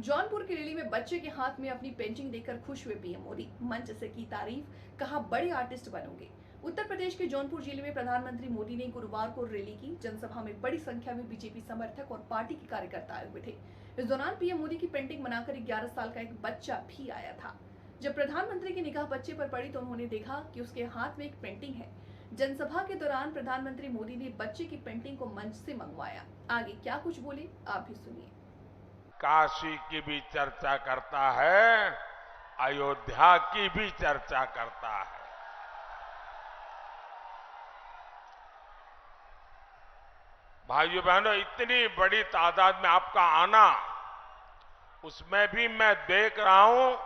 जौनपुर की रैली में बच्चे के हाथ में अपनी पेंटिंग देखकर खुश हुए पीएम मोदी। मंच से की तारीफ, कहा बड़े आर्टिस्ट बनोगे। उत्तर प्रदेश के जौनपुर जिले में प्रधानमंत्री मोदी ने गुरुवार को रैली की। जनसभा में बड़ी संख्या में बीजेपी समर्थक और पार्टी के कार्यकर्ता आए हुए थे। इस दौरान पीएम मोदी की पेंटिंग बनाकर 11 साल का एक बच्चा भी आया था। जब प्रधानमंत्री की निगाह बच्चे पर पड़ी तो उन्होंने देखा कि उसके हाथ में एक पेंटिंग है। जनसभा के दौरान प्रधानमंत्री मोदी ने बच्चे की पेंटिंग को मंच से मंगवाया। आगे क्या कुछ बोले, आप भी सुनिए। काशी की भी चर्चा करता है, अयोध्या की भी चर्चा करता है। भाइयों बहनों, इतनी बड़ी तादाद में आपका आना, उसमें भी मैं देख रहा हूं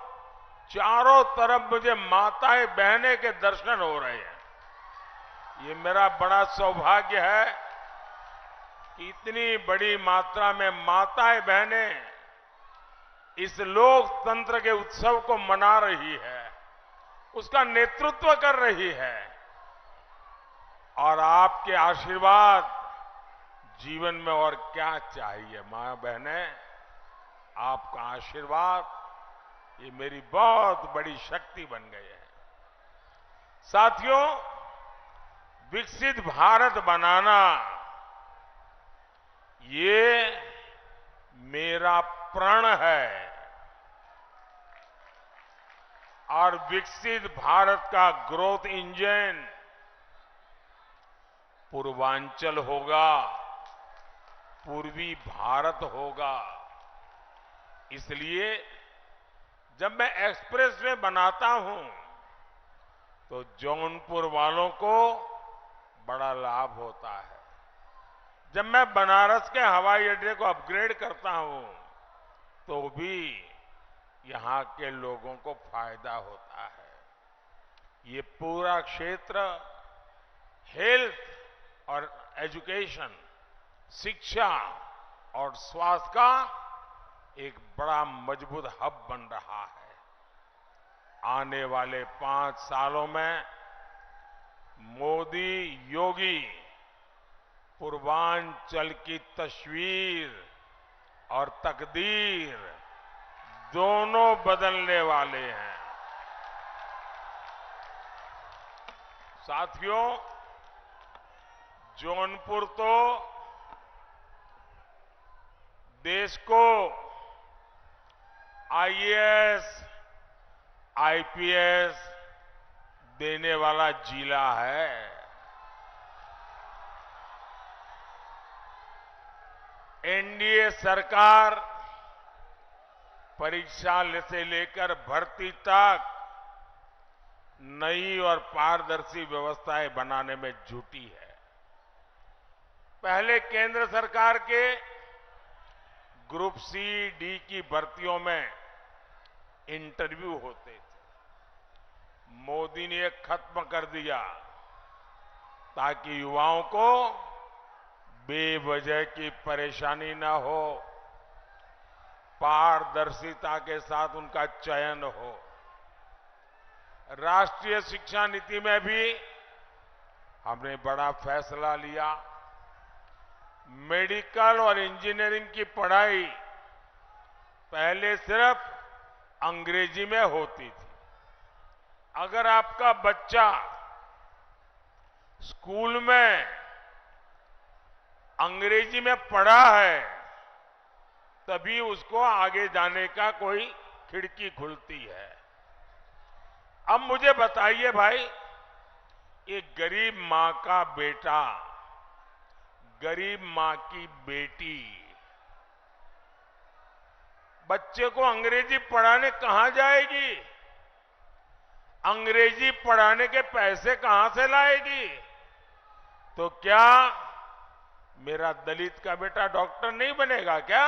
चारों तरफ मुझे माताएं बहनें के दर्शन हो रहे हैं। ये मेरा बड़ा सौभाग्य है कि इतनी बड़ी मात्रा में माताएं बहनें इस लोकतंत्र के उत्सव को मना रही है, उसका नेतृत्व कर रही है। और आपके आशीर्वाद, जीवन में और क्या चाहिए। मां बहनें, आपका आशीर्वाद ये मेरी बहुत बड़ी शक्ति बन गए है। साथियों, विकसित भारत बनाना ये मेरा प्रण है। और विकसित भारत का ग्रोथ इंजन पूर्वांचल होगा, पूर्वी भारत होगा। इसलिए जब मैं एक्सप्रेसवे बनाता हूं तो जौनपुर वालों को बड़ा लाभ होता है। जब मैं बनारस के हवाई अड्डे को अपग्रेड करता हूं तो भी यहां के लोगों को फायदा होता है। ये पूरा क्षेत्र हेल्थ और एजुकेशन, शिक्षा और स्वास्थ्य का एक बड़ा मजबूत हब बन रहा है। आने वाले 5 सालों में मोदी योगी पूर्वांचल की तस्वीर और तकदीर दोनों बदलने वाले हैं। साथियों, जौनपुर तो देश को आईएएस, आईपीएस देने वाला जिला है। एनडीए सरकार परीक्षा से लेकर भर्ती तक नई और पारदर्शी व्यवस्थाएं बनाने में जुटी है। पहले केंद्र सरकार के ग्रुप सी, डी की भर्तियों में इंटरव्यू होते थे। मोदी ने खत्म कर दिया ताकि युवाओं को बेवजह की परेशानी न हो, पारदर्शिता के साथ उनका चयन हो। राष्ट्रीय शिक्षा नीति में भी हमने बड़ा फैसला लिया। मेडिकल और इंजीनियरिंग की पढ़ाई पहले सिर्फ अंग्रेजी में होती थी। अगर आपका बच्चा स्कूल में अंग्रेजी में पढ़ा है तभी उसको आगे जाने का कोई खिड़की खुलती है। अब मुझे बताइए भाई, एक गरीब मां का बेटा, गरीब मां की बेटी बच्चे को अंग्रेजी पढ़ाने कहां जाएगी? अंग्रेजी पढ़ाने के पैसे कहां से लाएगी? तो क्या मेरा दलित का बेटा डॉक्टर नहीं बनेगा क्या?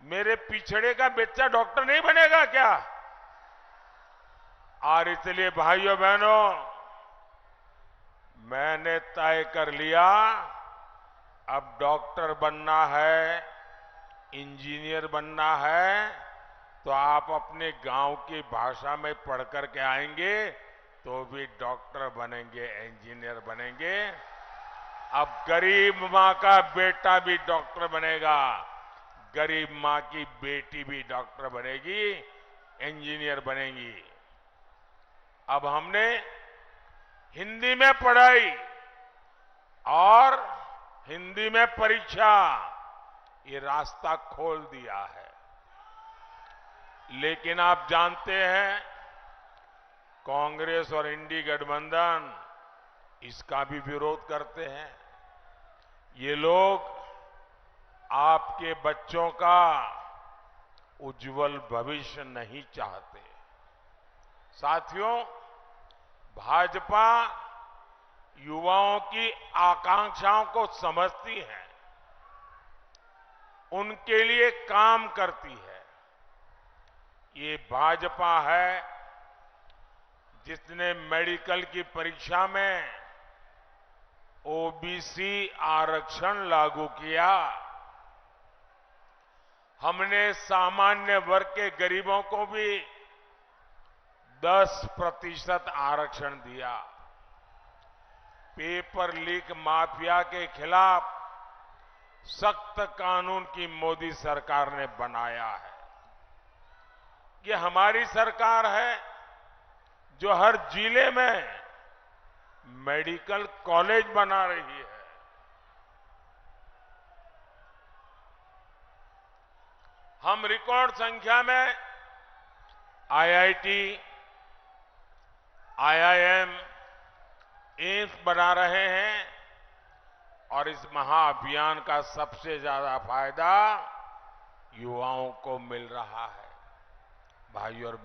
मेरे पिछड़े का बच्चा डॉक्टर नहीं बनेगा क्या? और इसलिए भाइयों बहनों, मैंने तय कर लिया, अब डॉक्टर बनना है, इंजीनियर बनना है तो आप अपने गांव की भाषा में पढ़ करके आएंगे तो भी डॉक्टर बनेंगे, इंजीनियर बनेंगे। अब गरीब मां का बेटा भी डॉक्टर बनेगा, गरीब मां की बेटी भी डॉक्टर बनेगी, इंजीनियर बनेगी। अब हमने हिंदी में पढ़ाई और हिंदी में परीक्षा, ये रास्ता खोल दिया है। लेकिन आप जानते हैं, कांग्रेस और इंडी गठबंधन इसका भी विरोध करते हैं। ये लोग आपके बच्चों का उज्जवल भविष्य नहीं चाहते। साथियों, भाजपा युवाओं की आकांक्षाओं को समझती है, उनके लिए काम करती है। ये भाजपा है जिसने मेडिकल की परीक्षा में ओबीसी आरक्षण लागू किया। हमने सामान्य वर्ग के गरीबों को भी 10% आरक्षण दिया। पेपर लीक माफिया के खिलाफ सख्त कानून की मोदी सरकार ने बनाया है। ये हमारी सरकार है जो हर जिले में मेडिकल कॉलेज बना रही है। हम रिकॉर्ड संख्या में आईआईटी, आईआईएम, एम्स बना रहे हैं और इस महाअभियान का सबसे ज्यादा फायदा युवाओं को मिल रहा है। भाइयों और